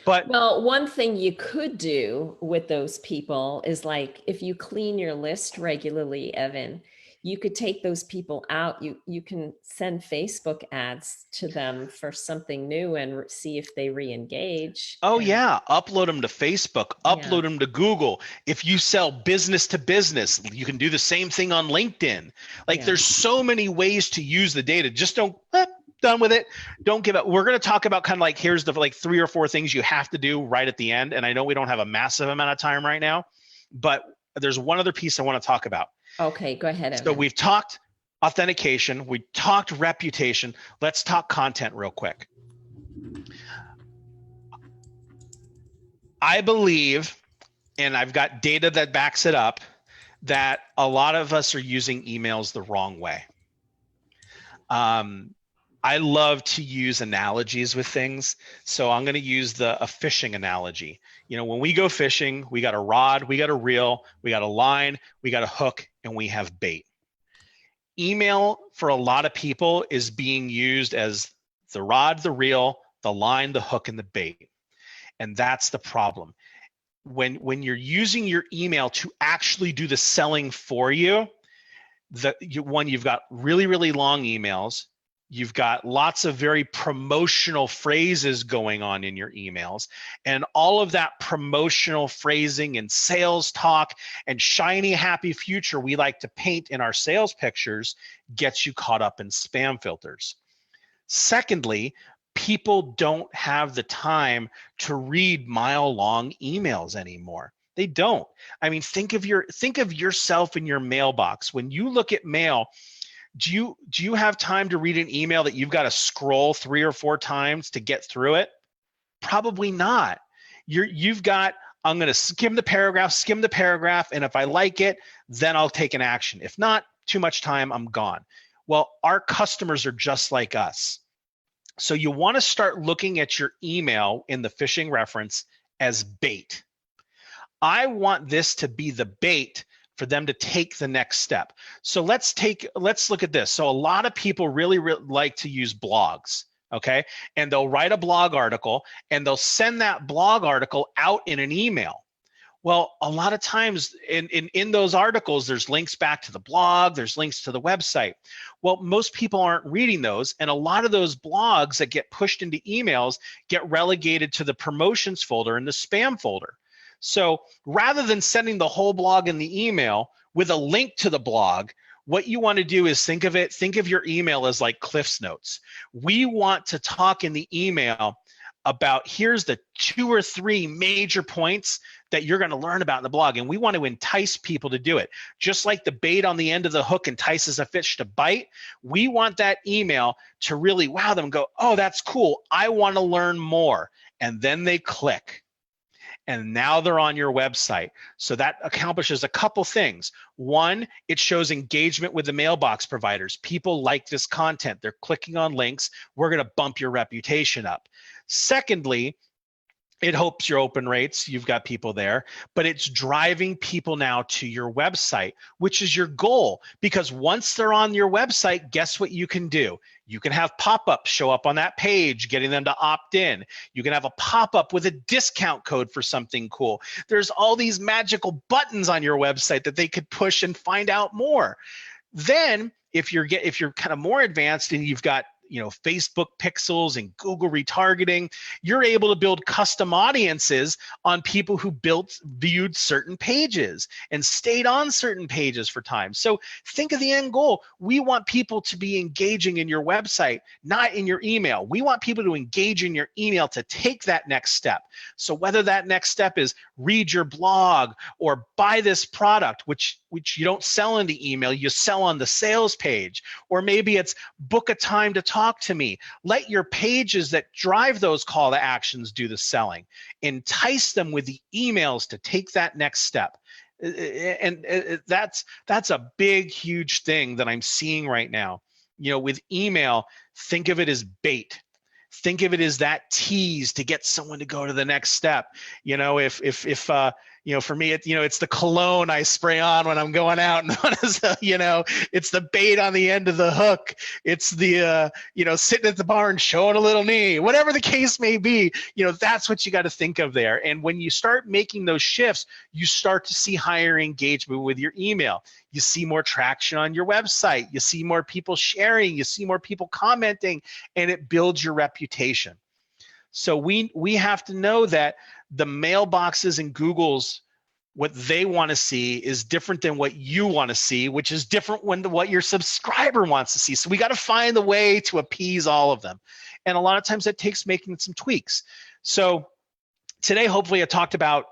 [SPEAKER 2] But
[SPEAKER 1] well, one thing you could do with those people is, like, if you clean your list regularly, Evan, you could take those people out. You can send Facebook ads to them for something new and see if they re-engage.
[SPEAKER 2] oh yeah, upload them to Facebook, upload
[SPEAKER 1] Yeah.
[SPEAKER 2] them to Google. If you sell business to business, you can do the same thing on LinkedIn. Like,
[SPEAKER 1] Yeah.
[SPEAKER 2] there's so many ways to use the data. Just don't done with it. Don't give up. We're going to talk about kind of like, here's the like 3 or 4 things you have to do right at the end. And I know we don't have a massive amount of time right now, but there's one other piece I want to talk about.
[SPEAKER 1] Okay, go ahead, Evan.
[SPEAKER 2] So we've talked authentication, we talked reputation. Let's talk content real quick. I believe, and I've got data that backs it up, that a lot of us are using emails the wrong way. I love to use analogies with things. So I'm going to use a fishing analogy. When we go fishing, we got a rod, we got a reel, we got a line, we got a hook, and we have bait. Email for a lot of people is being used as the rod, the reel, the line, the hook, and the bait. And that's the problem. When you're using your email to actually do the selling for you, you've got really, really long emails. You've got lots of very promotional phrases going on in your emails, and all of that promotional phrasing and sales talk and shiny, happy future we like to paint in our sales pictures gets you caught up in spam filters. Secondly, people don't have the time to read mile-long emails anymore. They don't. I mean, think of yourself in your mailbox. When you look at mail, do you have time to read an email that you've got to scroll 3 or 4 times to get through it? Probably not. You've got, I'm going to skim the paragraph, and if I like it, then I'll take an action. If not, too much time, I'm gone. Well, our customers are just like us. So you want to start looking at your email in the fishing reference as bait. I want this to be the bait for them to take the next step. So let's look at this. So a lot of people really like to use blogs, okay? And they'll write a blog article and they'll send that blog article out in an email. Well, a lot of times in those articles, there's links back to the blog, there's links to the website. Well, most people aren't reading those, and a lot of those blogs that get pushed into emails get relegated to the promotions folder and the spam folder. So rather than sending the whole blog in the email with a link to the blog, what you want to do is think of your email as like Cliff's Notes. We want to talk in the email about here's the 2 or 3 major points that you're going to learn about in the blog. And we want to entice people to do it. Just like the bait on the end of the hook entices a fish to bite, we want that email to really wow them and go, oh, that's cool. I want to learn more. And then they click. And now they're on your website. So that accomplishes a couple things. One, it shows engagement with the mailbox providers. People like this content. They're clicking on links. We're going to bump your reputation up. Secondly, it helps your open rates. You've got people there, but it's driving people now to your website, which is your goal. Because once they're on your website, guess what you can do? You can have pop-ups show up on that page, getting them to opt in. You can have a pop-up with a discount code for something cool. There's all these magical buttons on your website that they could push and find out more. Then if you're kind of more advanced and you've got Facebook pixels and Google retargeting, you're able to build custom audiences on people who viewed certain pages and stayed on certain pages for time. So think of the end goal. We want people to be engaging in your website, not in your email. We want people to engage in your email to take that next step. So whether that next step is read your blog or buy this product, which you don't sell in the email, you sell on the sales page, or maybe it's book a time to talk to me. Let your pages that drive those call to actions do the selling. Entice them with the emails to take that next step. And that's a big, huge thing that I'm seeing right now. With email, think of it as bait. Think of it as that tease to get someone to go to the next step. For me, it's the cologne I spray on when I'm going out, and it's the bait on the end of the hook. It's the sitting at the bar and showing a little knee, whatever the case may be. That's what you got to think of there. And when you start making those shifts, you start to see higher engagement with your email. You see more traction on your website. You see more people sharing. You see more people commenting, and it builds your reputation. So we have to know that the mailboxes and Google's, what they want to see is different than what you want to see, which is different when what your subscriber wants to see. So we got to find the way to appease all of them. And a lot of times that takes making some tweaks. So today, hopefully I talked about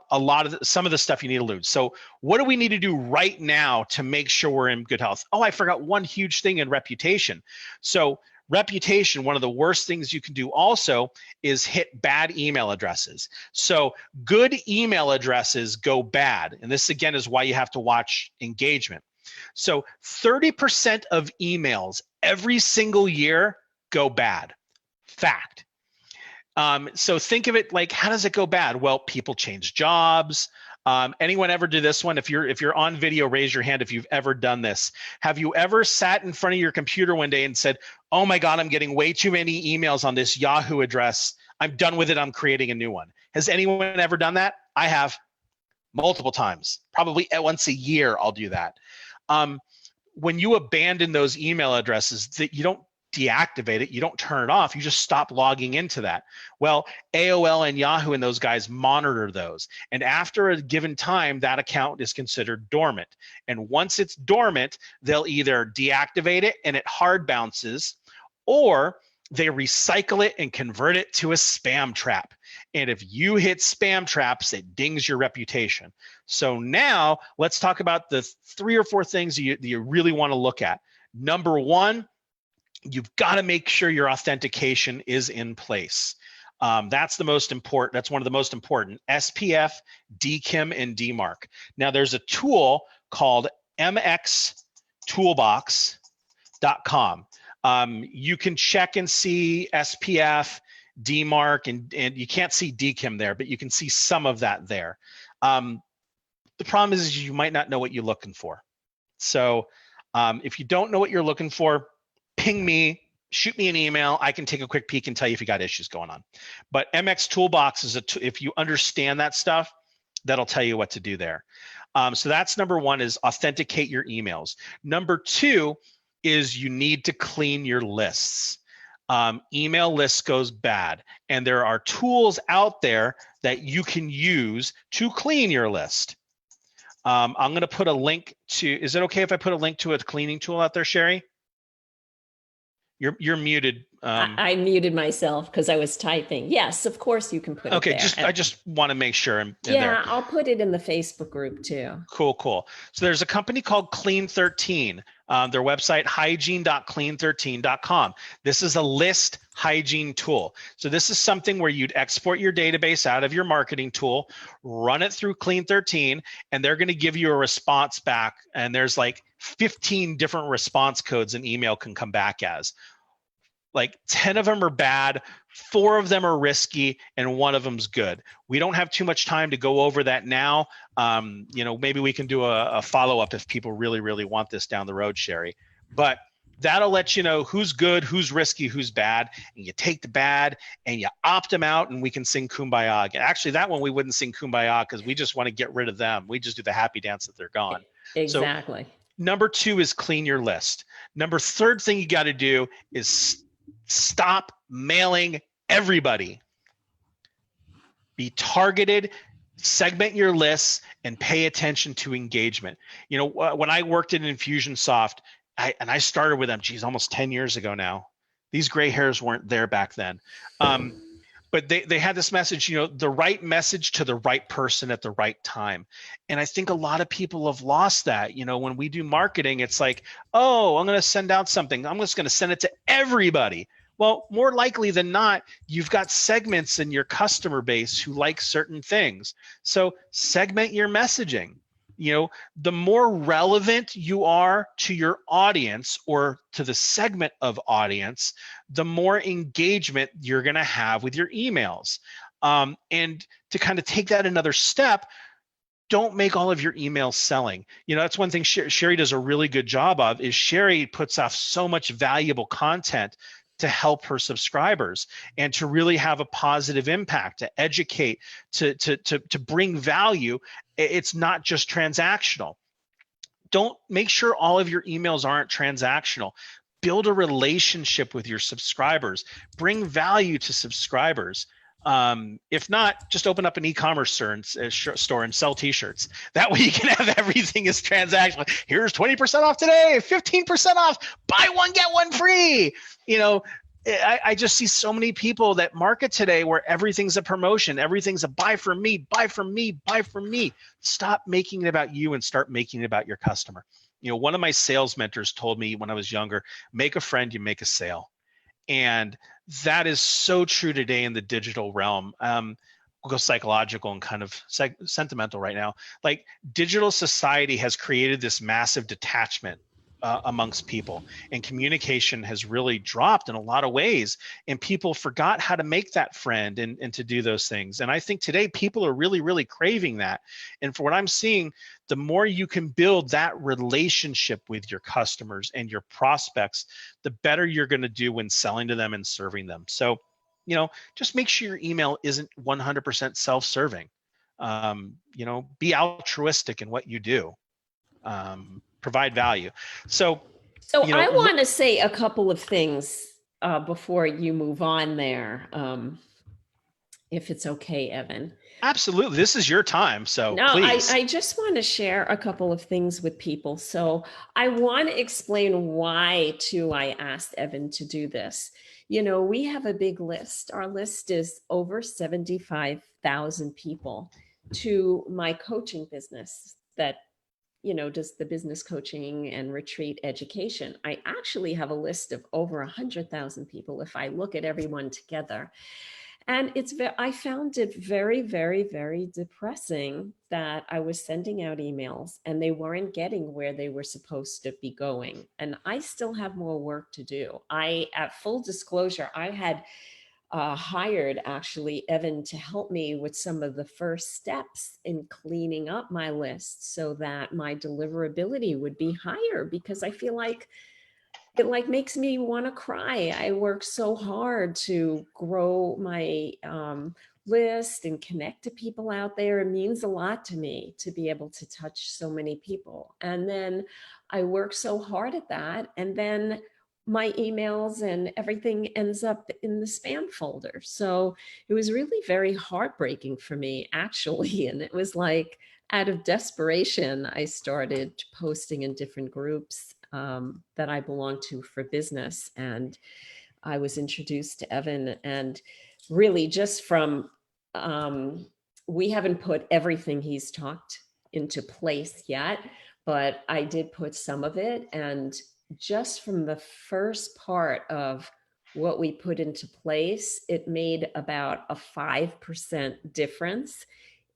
[SPEAKER 2] some of the stuff you need to lose. So what do we need to do right now to make sure we're in good health? Oh, I forgot one huge thing in reputation. So reputation, one of the worst things you can do also is hit bad email addresses. So good email addresses go bad. And this again is why you have to watch engagement. So 30% of emails every single year go bad. Fact. So think of it like, how does it go bad? Well, people change jobs. Anyone ever do this one? If you're on video, raise your hand if you've ever done this. Have you ever sat in front of your computer one day and said, "Oh my God, I'm getting way too many emails on this Yahoo address. I'm done with it. I'm creating a new one." Has anyone ever done that? I have multiple times. Probably once a year, I'll do that. When you abandon those email addresses, that you don't deactivate it, you don't turn it off, you just stop logging into that. Well, AOL and Yahoo and those guys monitor those. And after a given time, that account is considered dormant. And once it's dormant, they'll either deactivate it and it hard bounces, or they recycle it and convert it to a spam trap. And if you hit spam traps, it dings your reputation. So now let's talk about the 3 or 4 things that you really want to look at. Number 1, you've got to make sure your authentication is in place. That's the most important. That's one of the most important. SPF, DKIM, and DMARC. Now there's a tool called mxtoolbox.com. You can check and see SPF, DMARC, and you can't see DKIM there, but you can see some of that there. The problem is you might not know what you're looking for. So if you don't know what you're looking for, ping me, shoot me an email. I can take a quick peek and tell you if you got issues going on. But MX Toolbox is if you understand that stuff, that'll tell you what to do there. So that's number 1, is authenticate your emails. Number 2 is you need to clean your lists. Email lists goes bad, and there are tools out there that you can use to clean your list. I'm going to put a link to, is it okay if I put a link to a cleaning tool out there, Sherry? You're muted.
[SPEAKER 1] I muted myself because I was typing. Yes, of course you can put it there.
[SPEAKER 2] I just want to make sure I'm
[SPEAKER 1] in there. I'll put it in the Facebook group too.
[SPEAKER 2] Cool. So there's a company called Clean13. Their website, hygiene.clean13.com. This is a list hygiene tool. So this is something where you'd export your database out of your marketing tool, run it through Clean13, and they're going to give you a response back. And there's like 15 different response codes an email can come back as. Like 10 of them are bad, 4 of them are risky, and 1 of them's good. We don't have too much time to go over that now. Maybe we can do a follow-up if people really, really want this down the road, Sherry. But that'll let you know who's good, who's risky, who's bad, and you take the bad and you opt them out, and we can sing Kumbaya. Actually, that one we wouldn't sing Kumbaya because we just want to get rid of them. We just do the happy dance that they're gone.
[SPEAKER 1] Exactly.
[SPEAKER 2] So, number 2 is clean your list. Number 3rd thing you got to do is stop mailing everybody. Be targeted, segment your lists, and pay attention to engagement. When I worked at Infusionsoft, I started with them, almost 10 years ago now. These gray hairs weren't there back then. But they had this message, the right message to the right person at the right time. And I think a lot of people have lost that. When we do marketing, it's like, oh, I'm going to send out something. I'm just going to send it to everybody. Well, more likely than not, you've got segments in your customer base who like certain things. So segment your messaging. The more relevant you are to your audience or to the segment of audience, the more engagement you're going to have with your emails. And to kind of take that another step, don't make all of your emails selling. That's one thing Sherry does a really good job of, is Sherry puts off so much valuable content to help her subscribers and to really have a positive impact, to educate, to bring value. It's not just transactional. Don't make sure all of your emails aren't transactional. Build a relationship with your subscribers. Bring value to subscribers. If not, just open up an e-commerce store and sell t-shirts. That way you can have everything is transactional. Here's 20% off today, 15% off, buy one, get one free. I just see so many people that market today where everything's a promotion. Everything's a buy from me, buy from me, buy from me. Stop making it about you and start making it about your customer. One of my sales mentors told me when I was younger, make a friend, you make a sale. And that is so true today in the digital realm. We'll go psychological and kind of sentimental right now. Like, digital society has created this massive detachment amongst people, and communication has really dropped in a lot of ways, and people forgot how to make that friend and to do those things. And I think today people are really, really craving that. And for what I'm seeing, the more you can build that relationship with your customers and your prospects, the better you're going to do when selling to them and serving them. So, just make sure your email isn't 100% self-serving. Be altruistic in what you do. Provide value. So,
[SPEAKER 1] So I want to say a couple of things before you move on there, if it's okay, Evan.
[SPEAKER 2] absolutely, this is your time, so
[SPEAKER 1] No,
[SPEAKER 2] please.
[SPEAKER 1] I just want to share a couple of things with people. So I want to explain why, too, I asked Evan to do this. We have a big list. Our list is over 75,000 people to my coaching business that does the business coaching and retreat education. I actually have a list of over 100,000 people if I look at everyone together. And I found it very, very, very depressing that I was sending out emails and they weren't getting where they were supposed to be going. And I still have more work to do. At full disclosure, I had hired actually Evan to help me with some of the first steps in cleaning up my list so that my deliverability would be higher, because I feel like it makes me want to cry. I work so hard to grow my list and connect to people out there. It means a lot to me to be able to touch so many people. And then I work so hard at that. And then my emails and everything ends up in the spam folder. So it was really very heartbreaking for me, actually. And it was like, out of desperation, I started posting in different groups that I belong to for business. And I was introduced to Evan, and really just from, we haven't put everything he's talked into place yet, but I did put some of it. And just from the first part of what we put into place, it made about a 5% difference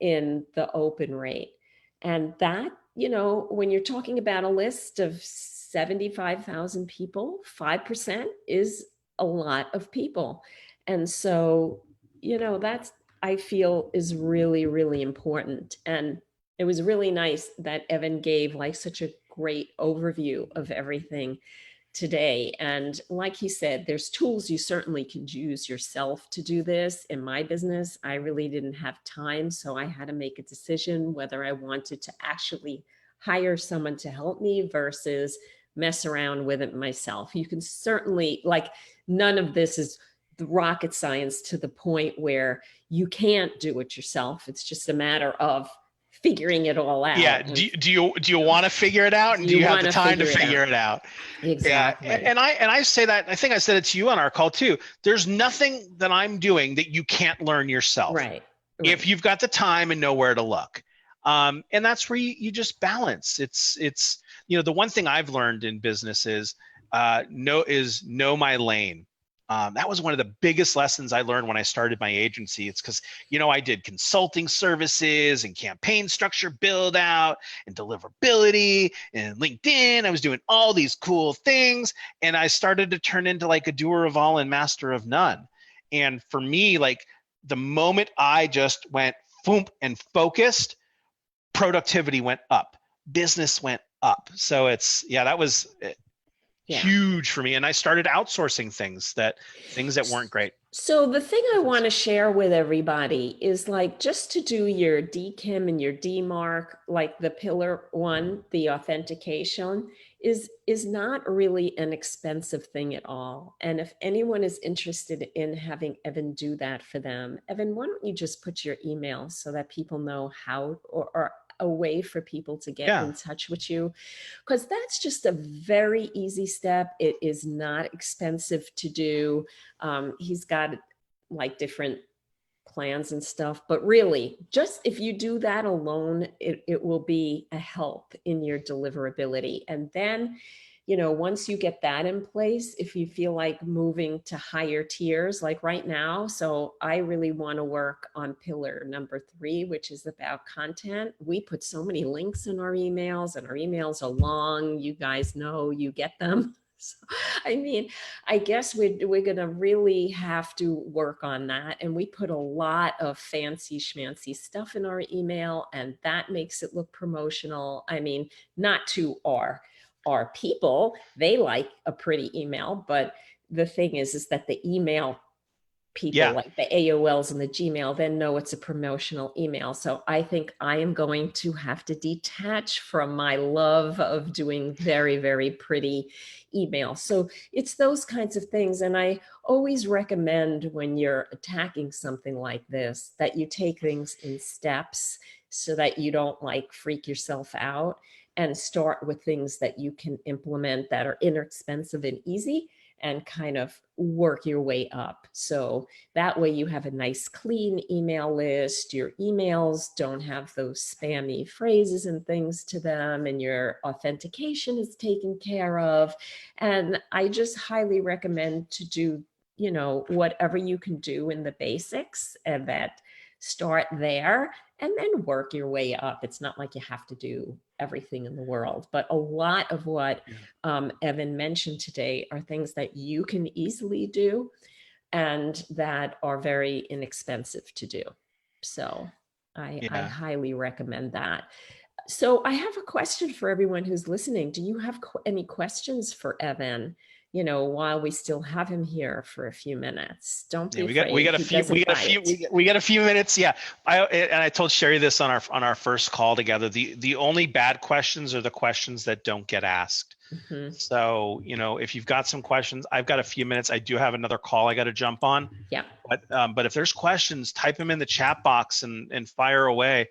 [SPEAKER 1] in the open rate. And that, when you're talking about a list of 75,000 people, 5% is a lot of people. And so, that's, I feel, is really, really important. And it was really nice that Evan gave like such a great overview of everything today. And like he said, there's tools you certainly could use yourself to do this. In my business, I really didn't have time. So I had to make a decision whether I wanted to actually hire someone to help me versus mess around with it myself. You can certainly, like, none of this is the rocket science to the point where you can't do it yourself. It's just a matter of figuring it all
[SPEAKER 2] Yeah.
[SPEAKER 1] out. And
[SPEAKER 2] Do you want to figure it out, and do
[SPEAKER 1] you
[SPEAKER 2] you have
[SPEAKER 1] want
[SPEAKER 2] the
[SPEAKER 1] to
[SPEAKER 2] time to
[SPEAKER 1] figure it
[SPEAKER 2] figure
[SPEAKER 1] out.
[SPEAKER 2] it out? Yeah.
[SPEAKER 1] Exactly.
[SPEAKER 2] And I say that, I think I said it to you on our call too. There's nothing that I'm doing that you can't learn yourself
[SPEAKER 1] Right.
[SPEAKER 2] if
[SPEAKER 1] Right.
[SPEAKER 2] you've got the time and know where to look. And that's where you just balance. It's the one thing I've learned in business is know my lane. That was one of the biggest lessons I learned when I started my agency. It's because I did consulting services and campaign structure build out and deliverability and LinkedIn. I was doing all these cool things, and I started to turn into like a doer of all and master of none. And for me, like, the moment I just went boom and focused, productivity went up, business went up. So that was
[SPEAKER 1] Yeah.
[SPEAKER 2] huge for me. And I started outsourcing things that weren't great.
[SPEAKER 1] So the thing I want to share with everybody is, like, just to do your DKIM and your DMARC, like the pillar one, the authentication is not really an expensive thing at all. And if anyone is interested in having Evan do that for them, Evan, why don't you just put your email so that people know how, or a way for people to get
[SPEAKER 2] Yeah.
[SPEAKER 1] in touch with you, because that's just a very easy step. It is not expensive to do. He's got like different plans and stuff, but really, just if you do that alone, it will be a help in your deliverability. And then once you get that in place, if you feel like moving to higher tiers, like right now, so I really want to work on pillar number 3, which is about content. We put so many links in our emails, and our emails are long. You guys know, you get them. So, I mean, I guess we're going to really have to work on that. And we put a lot of fancy schmancy stuff in our email, and that makes it look promotional. I mean, not to our people, they like a pretty email, but the thing is that the email people
[SPEAKER 2] Yeah.
[SPEAKER 1] like the AOLs and the Gmail then know it's a promotional email. So I think I am going to have to detach from my love of doing very, very pretty email. So it's those kinds of things. And I always recommend, when you're attacking something like this, that you take things in steps so that you don't like freak yourself out, and start with things that you can implement that are inexpensive and easy, and kind of work your way up. So that way you have a nice clean email list. Your emails don't have those spammy phrases and things to them, and your authentication is taken care of. And I just highly recommend to do, whatever you can do in the basics, and that start there and then work your way up. It's not like you have to do everything in the world, but a lot of what
[SPEAKER 2] Yeah.
[SPEAKER 1] Evan mentioned today are things that you can easily do and that are very inexpensive to do. So I
[SPEAKER 2] Yeah.
[SPEAKER 1] highly recommend that. So I have a question for everyone who's listening. Do you have any questions for Evan? While we still have him here for a few minutes, don't be
[SPEAKER 2] Yeah, we
[SPEAKER 1] afraid.
[SPEAKER 2] got a
[SPEAKER 1] He
[SPEAKER 2] few
[SPEAKER 1] doesn't bite.
[SPEAKER 2] we got a few minutes. Yeah, I told Sherry this on our first call together. The only bad questions are the questions that don't get asked.
[SPEAKER 1] Mhm.
[SPEAKER 2] So if you've got some questions, I've got a few minutes. I do have another call I got to jump on,
[SPEAKER 1] Yeah.
[SPEAKER 2] but if there's questions, type them in the chat box and fire away.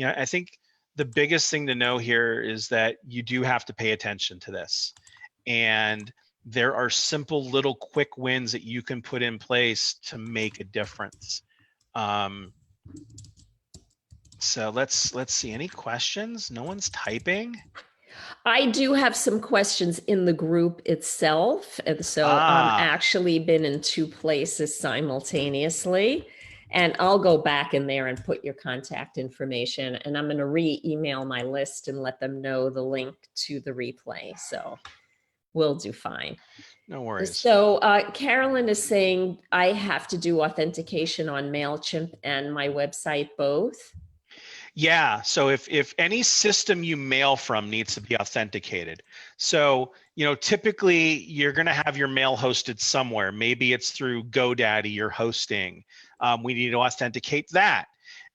[SPEAKER 2] I think the biggest thing to know here is that you do have to pay attention to this, and there are simple little quick wins that you can put in place to make a difference. So let's see, any questions? No one's typing.
[SPEAKER 1] I do have some questions in the group itself. And so I'm
[SPEAKER 2] Ah,
[SPEAKER 1] actually been in 2 places simultaneously. And I'll go back in there and put your contact information. And I'm going to re-email my list and let them know the link to the replay. So we'll do fine.
[SPEAKER 2] no worries.
[SPEAKER 1] So Carolyn is saying I have to do authentication on MailChimp and my website both.
[SPEAKER 2] Yeah, so if any system you mail from needs to be authenticated. So, typically you're going to have your mail hosted somewhere. Maybe it's through GoDaddy you're hosting. We need to authenticate that.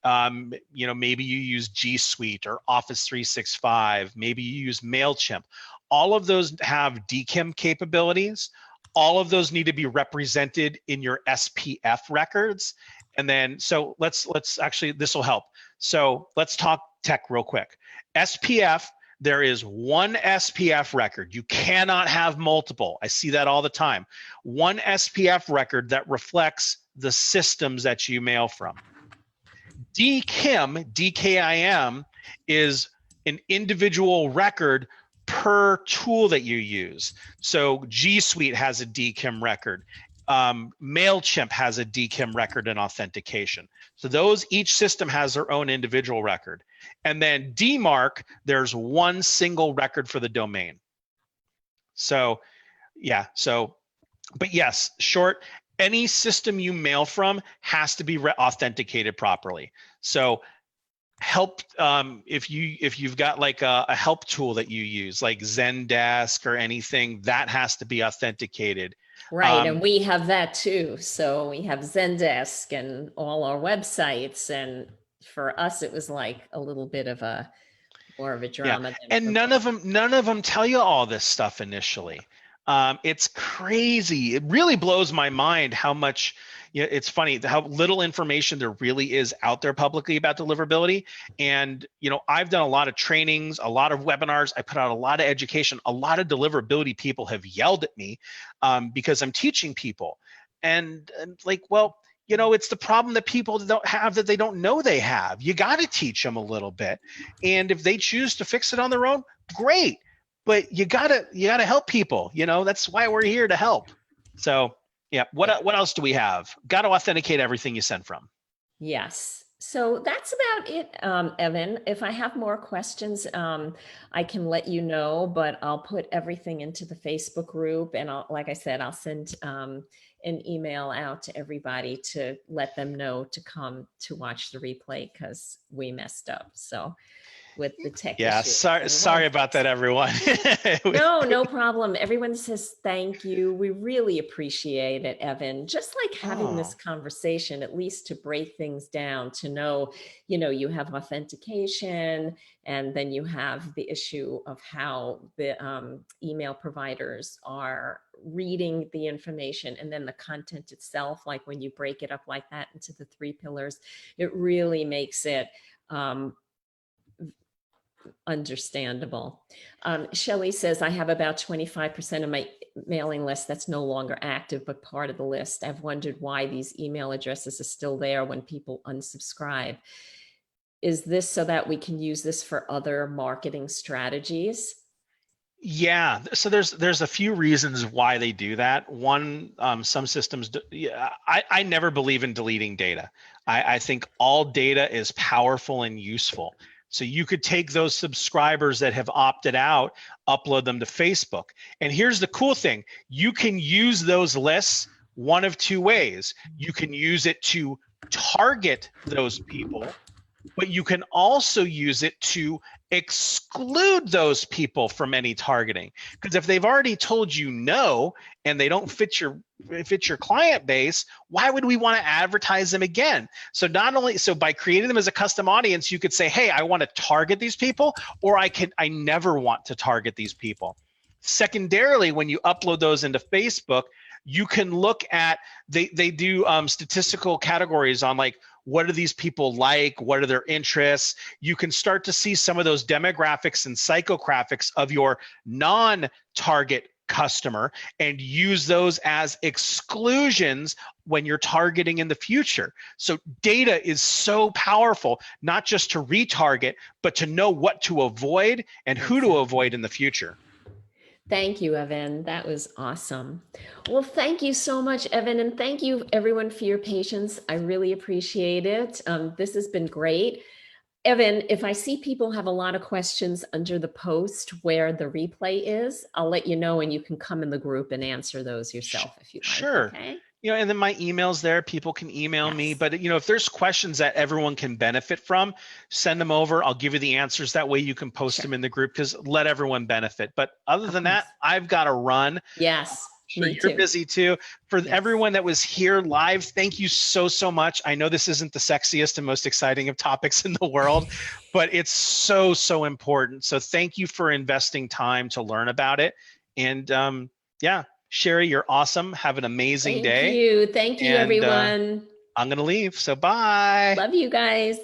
[SPEAKER 2] Maybe you use G Suite or Office 365. Maybe you use MailChimp. All of those have DKIM capabilities. All of those need to be represented in your SPF records. And then, so let's actually, this will help. So let's talk tech real quick. SPF, there is one SPF record. You cannot have multiple. I see that all the time. One SPF record that reflects the systems that you mail from. DKIM, DKIM, is an individual record per tool that you use. So G Suite has a DKIM record. MailChimp has a DKIM record and authentication. So each system has their own individual record. And then DMARC, there's one single record for the domain. So yeah, but yes, short, any system you mail from has to be authenticated properly. So help, if you've got like a help tool that you use, like Zendesk or anything, that has to be authenticated.
[SPEAKER 1] Right. And we have that too. So we have Zendesk and all our websites. And for us, it was like a little bit of more of a
[SPEAKER 2] Yeah,
[SPEAKER 1] drama than
[SPEAKER 2] and
[SPEAKER 1] for
[SPEAKER 2] none of them tell you all this stuff initially. It's crazy. It really blows my mind how much. It's funny how little information there really is out there publicly about deliverability. And I've done a lot of trainings, a lot of webinars. I put out a lot of education. A lot of deliverability people have yelled at me because I'm teaching people, and like, well, it's the problem that people don't have, that they don't know they have. You got to teach them a little bit. And if they choose to fix it on their own, great. but you gotta help people. That's why we're here, to help. So yeah,
[SPEAKER 1] Yeah.
[SPEAKER 2] what else do we have? Got to authenticate everything you send from.
[SPEAKER 1] Yes. So that's about it, Evan. If I have more questions, I can let you know, but I'll put everything into the Facebook group. And like I said, I'll send an email out to everybody to let them know to come to watch the replay because we messed up. So with the tech
[SPEAKER 2] Yeah,
[SPEAKER 1] issue. So we want
[SPEAKER 2] sorry
[SPEAKER 1] to
[SPEAKER 2] about
[SPEAKER 1] fix
[SPEAKER 2] that,
[SPEAKER 1] it.
[SPEAKER 2] everyone.
[SPEAKER 1] No, no problem. Everyone says thank you. We really appreciate it, Evan. Just like having this
[SPEAKER 2] Oh,
[SPEAKER 1] conversation, at least to break things down, to know, you have authentication, and then you have the issue of how the email providers are reading the information, and then the content itself, like when you break it up like that into the three pillars, it really makes it understandable. Shelley says, I have about 25% of my mailing list that's no longer active, but part of the list. I've wondered why these email addresses are still there when people unsubscribe. Is this so that we can use this for other marketing strategies?
[SPEAKER 2] yeah. So there's a few reasons why they do that. One, some systems. Yeah, I never believe in deleting data. I think all data is powerful and useful. So you could take those subscribers that have opted out, upload them to Facebook. And here's the cool thing: you can use those lists one of two ways. You can use it to target those people, but you can also use it to exclude those people from any targeting. Because if they've already told you no and they don't fit your client base, why would we want to advertise them again? So not only so by creating them as a custom audience, you could say, hey, I want to target these people, or I never want to target these people. Secondarily, when you upload those into Facebook, you can look at they do statistical categories on, like, what do these people like, what are their interests. You can start to see some of those demographics and psychographics of your non-target customer and use those as exclusions when you're targeting in the future. So data is so powerful, not just to retarget, but to know what to avoid and who to avoid
[SPEAKER 1] Exactly.
[SPEAKER 2] in the future.
[SPEAKER 1] Thank you, Evan. That was awesome. Well, thank you so much, Evan. And thank you, everyone, for your patience. I really appreciate it. This has been great. Evan, if I see people have a lot of questions under the post where the replay is, I'll let you know and you can come in the group and answer those yourself if you like.
[SPEAKER 2] Sure.
[SPEAKER 1] Okay.
[SPEAKER 2] And then my email's there. People can email me.
[SPEAKER 1] Yes.
[SPEAKER 2] But, if there's questions that everyone can benefit from, send them over. I'll give you the answers. That way you can post
[SPEAKER 1] Sure.
[SPEAKER 2] them in the group, because let everyone benefit. But other
[SPEAKER 1] Of
[SPEAKER 2] than
[SPEAKER 1] course.
[SPEAKER 2] that, I've got to run.
[SPEAKER 1] Yes.
[SPEAKER 2] Sure,
[SPEAKER 1] Me
[SPEAKER 2] you're
[SPEAKER 1] too.
[SPEAKER 2] busy too. For
[SPEAKER 1] Yes.
[SPEAKER 2] everyone that was here live, thank you so, so much. I know this isn't the sexiest and most exciting of topics in the world, but it's so, so important. So thank you for investing time to learn about it. And yeah, Sherry, you're awesome. Have an amazing
[SPEAKER 1] Thank
[SPEAKER 2] day.
[SPEAKER 1] you. Thank you,
[SPEAKER 2] And
[SPEAKER 1] everyone.
[SPEAKER 2] I'm going to leave. So bye.
[SPEAKER 1] Love you guys.